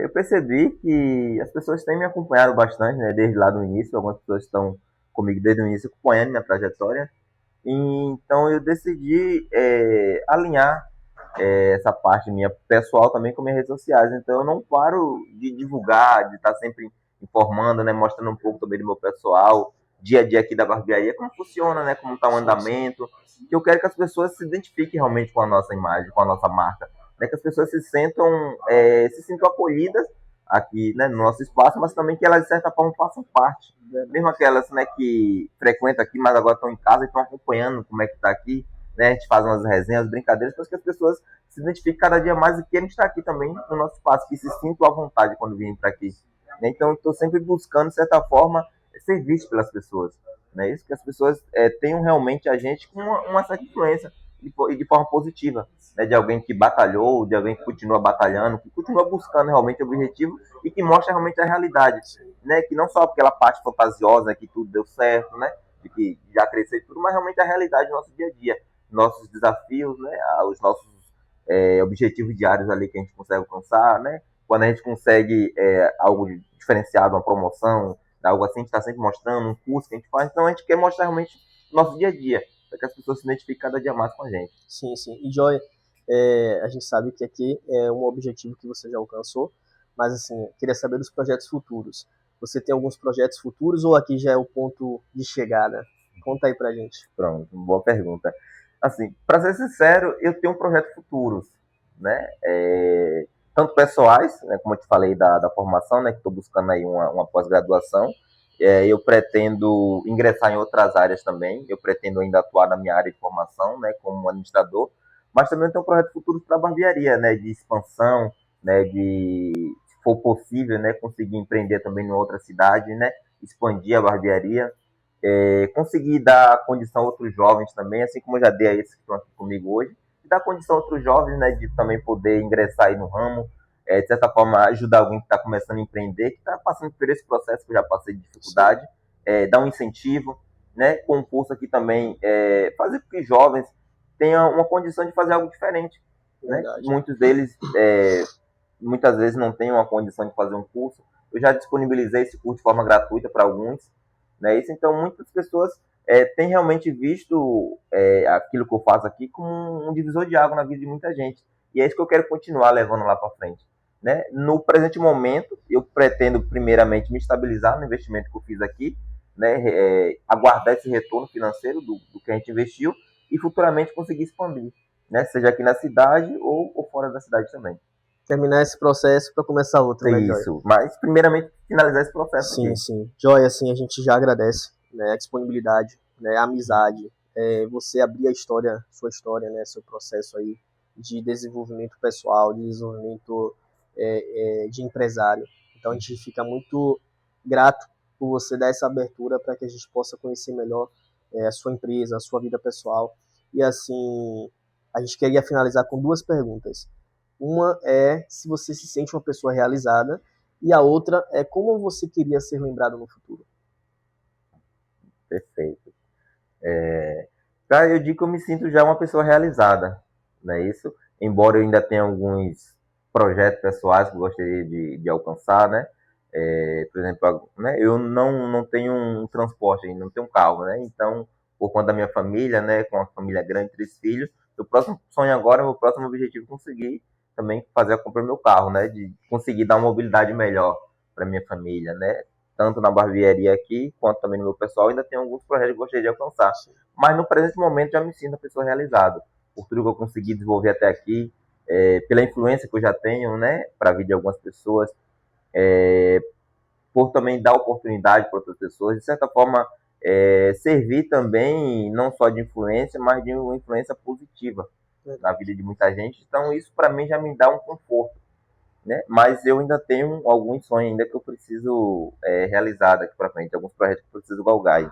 Eu percebi que as pessoas têm me acompanhado bastante, né, desde lá do início. Algumas pessoas estão comigo desde o início, acompanhando minha trajetória. Então, eu decidi alinhar essa parte minha pessoal também com minhas redes sociais. Então eu não paro de divulgar, de estar sempre informando, né, mostrando um pouco também do meu pessoal, dia a dia aqui da barbearia, como funciona, né, como está o andamento. Que eu quero que as pessoas se identifiquem realmente com a nossa imagem, com a nossa marca, né, que as pessoas se sintam acolhidas aqui, né, no nosso espaço, mas também que elas de certa forma façam parte, mesmo aquelas, né, que frequentam aqui, mas agora estão em casa e estão acompanhando como é que está aqui, né, a gente faz umas resenhas, brincadeiras, para que as pessoas se identifiquem cada dia mais e queiram estar aqui também no nosso espaço, que se sintam à vontade quando virem para aqui. Então, estou sempre buscando, de certa forma, ser visto pelas pessoas. Né? Isso que as pessoas tenham realmente a gente com uma certa influência e de forma positiva. Né? De alguém que batalhou, de alguém que continua batalhando, que continua buscando realmente o objetivo e que mostra realmente a realidade. Né? Que não só aquela parte fantasiosa que tudo deu certo, né? De que já cresceu e tudo, mas realmente a realidade do nosso dia a dia. Nossos desafios, né? Os nossos objetivos diários ali que a gente consegue alcançar, né? Quando a gente consegue algo diferenciado, uma promoção, algo assim, a gente está sempre mostrando, um curso que a gente faz, então a gente quer mostrar realmente o nosso dia a dia, para que as pessoas se identifiquem cada dia mais com a gente. Sim, sim. E Joy, a gente sabe que aqui é um objetivo que você já alcançou, mas assim, queria saber dos projetos futuros. Você tem alguns projetos futuros ou aqui já é o ponto de chegada? Conta aí pra gente. Pronto, boa pergunta. Assim, para ser sincero, eu tenho projetos futuros, né? Tanto pessoais, né, como eu te falei da formação, né, que estou buscando aí uma pós-graduação. Eu pretendo ingressar em outras áreas também. Eu pretendo ainda atuar na minha área de formação, né, como administrador. Mas também tenho projetos futuros para a barbearia, né, de expansão, né, se for possível, né, conseguir empreender também em outra cidade, né, expandir a barbearia. Conseguir dar condição a outros jovens também, assim como eu já dei a esses que estão aqui comigo hoje, e dar condição a outros jovens, né, de também poder ingressar aí no ramo, de certa forma ajudar alguém que está começando a empreender, que está passando por esse processo que eu já passei de dificuldade, dar um incentivo, né, com o curso aqui também, fazer com que jovens tenham uma condição de fazer algo diferente. Né? Muitos deles, muitas vezes, não têm uma condição de fazer um curso. Eu já disponibilizei esse curso de forma gratuita para alguns, né? Isso, então, muitas pessoas têm realmente visto aquilo que eu faço aqui como um divisor de água na vida de muita gente. E é isso que eu quero continuar levando lá para frente. Né? No presente momento, eu pretendo primeiramente me estabilizar no investimento que eu fiz aqui, né? Aguardar esse retorno financeiro do que a gente investiu e futuramente conseguir expandir, né? Seja aqui na cidade ou fora da cidade também. Terminar esse processo para começar outro, né, Joy? Isso, mas primeiramente finalizar esse processo Sim, aqui. sim. Joy, assim, a gente já agradece, né, a disponibilidade, né, a amizade, você abrir a história, sua história, né, seu processo aí de desenvolvimento pessoal, de desenvolvimento de empresário. Então a gente fica muito grato por você dar essa abertura para que a gente possa conhecer melhor a sua empresa, a sua vida pessoal. E assim, a gente queria finalizar com duas perguntas. Uma é se você se sente uma pessoa realizada e a outra é como você queria ser lembrado no futuro. Perfeito. Cara, eu digo que eu me sinto já uma pessoa realizada, não é isso? Embora eu ainda tenha alguns projetos pessoais que eu gostaria de alcançar, né? Por exemplo, né, eu não tenho um transporte ainda, não tenho um carro, né? Então, por conta da minha família, né, com uma família grande, 3 filhos, o próximo sonho agora, meu próximo objetivo é conseguir também fazer a compra do meu carro, né? De conseguir dar uma mobilidade melhor para minha família, né? Tanto na barbearia aqui, quanto também no meu pessoal, ainda tem alguns projetos que eu gostaria de alcançar. Mas no presente momento já me sinto uma pessoa realizada, por tudo que eu consegui desenvolver até aqui, pela influência que eu já tenho, né, para a vida de algumas pessoas, por também dar oportunidade para outras pessoas, de certa forma, servir também, não só de influência, mas de uma influência positiva na vida de muita gente. Então, isso para mim já me dá um conforto, né? Mas eu ainda tenho alguns sonhos ainda que eu preciso realizar daqui para frente, alguns projetos que eu preciso galgar.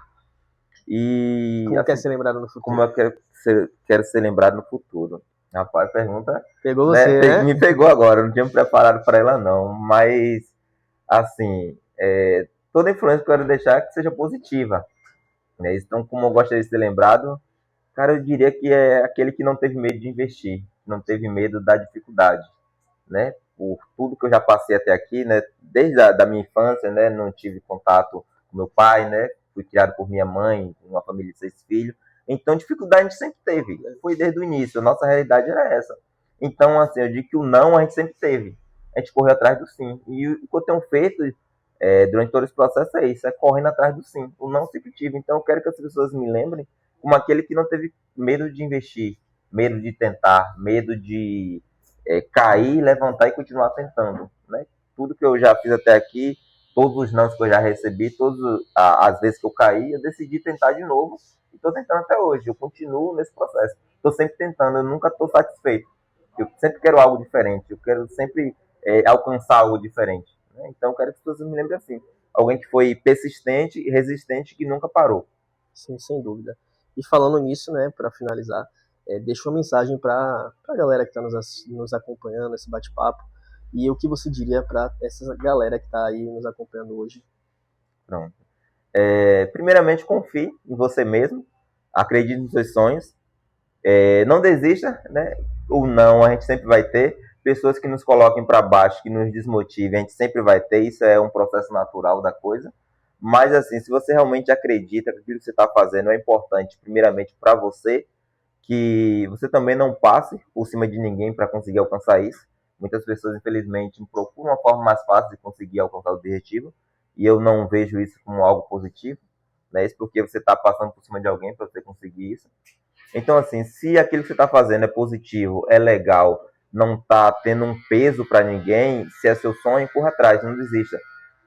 E Como assim, quer ser lembrado no futuro? como eu quero ser lembrado no futuro. Rapaz, pergunta. Pegou Né, você, né? me pegou agora, eu não tinha me preparado para ela, não. Mas, assim, toda influência que eu quero deixar que seja positiva. Né? Então, como eu gostaria de ser lembrado, cara, eu diria que é aquele que não teve medo de investir, não teve medo da dificuldade, né? Por tudo que eu já passei até aqui, né? Desde da minha infância, né? Não tive contato com meu pai, né? Fui criado por minha mãe, uma família de 6 filhos. Então, dificuldade a gente sempre teve. Foi desde o início. A nossa realidade era essa. Então, assim, eu digo que o não a gente sempre teve. A gente correu atrás do sim. E o que eu tenho feito durante todo esse processo é isso, é correndo atrás do sim. O não sempre tive. Então, eu quero que as pessoas me lembrem como aquele que não teve medo de investir, medo de tentar, medo de cair, levantar e continuar tentando, né? Tudo que eu já fiz até aqui, todos os nãos que eu já recebi, todas as vezes que eu caí, eu decidi tentar de novo e estou tentando até hoje. Eu continuo nesse processo. Estou sempre tentando, eu nunca estou satisfeito. Eu sempre quero algo diferente, eu quero sempre alcançar algo diferente. Né? Então, eu quero que as pessoas me lembrem assim. Alguém que foi persistente e resistente que nunca parou. Sim, sem dúvida. E falando nisso, né, para finalizar, deixa uma mensagem para a galera que está nos acompanhando, esse bate-papo, e o que você diria para essa galera que está aí nos acompanhando hoje? Pronto. Primeiramente, confie em você mesmo, acredite nos seus sonhos, não desista, né? O não a gente sempre vai ter. Pessoas que nos coloquem para baixo, que nos desmotivem, a gente sempre vai ter. Isso é um processo natural da coisa. Mas, assim, se você realmente acredita que aquilo que você está fazendo é importante, primeiramente para você, que você também não passe por cima de ninguém para conseguir alcançar isso. Muitas pessoas, infelizmente, procuram uma forma mais fácil de conseguir alcançar o objetivo, e eu não vejo isso como algo positivo, né? Isso porque você está passando por cima de alguém para você conseguir isso. Então, assim, se aquilo que você está fazendo é positivo, é legal, não está tendo um peso para ninguém, se é seu sonho, corra atrás, não desista.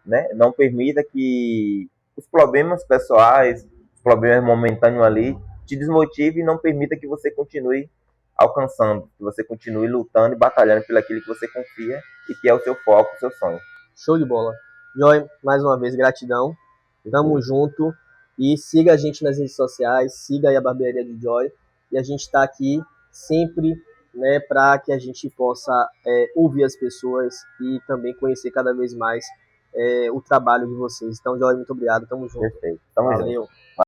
Né? Não permita que os problemas pessoais, os problemas momentâneos ali, te desmotive e não permita que você continue alcançando, que você continue lutando e batalhando pelo aquilo que você confia e que é o seu foco, o seu sonho. Show de bola. Joy, mais uma vez, gratidão. Tamo junto. E siga a gente nas redes sociais, siga aí a Barbearia de Joy. E a gente está aqui sempre, né, para que a gente possa ouvir as pessoas e também conhecer cada vez mais o trabalho de vocês. Então, Joy, muito obrigado. Tamo junto. Perfeito. Tamo Valeu. junto.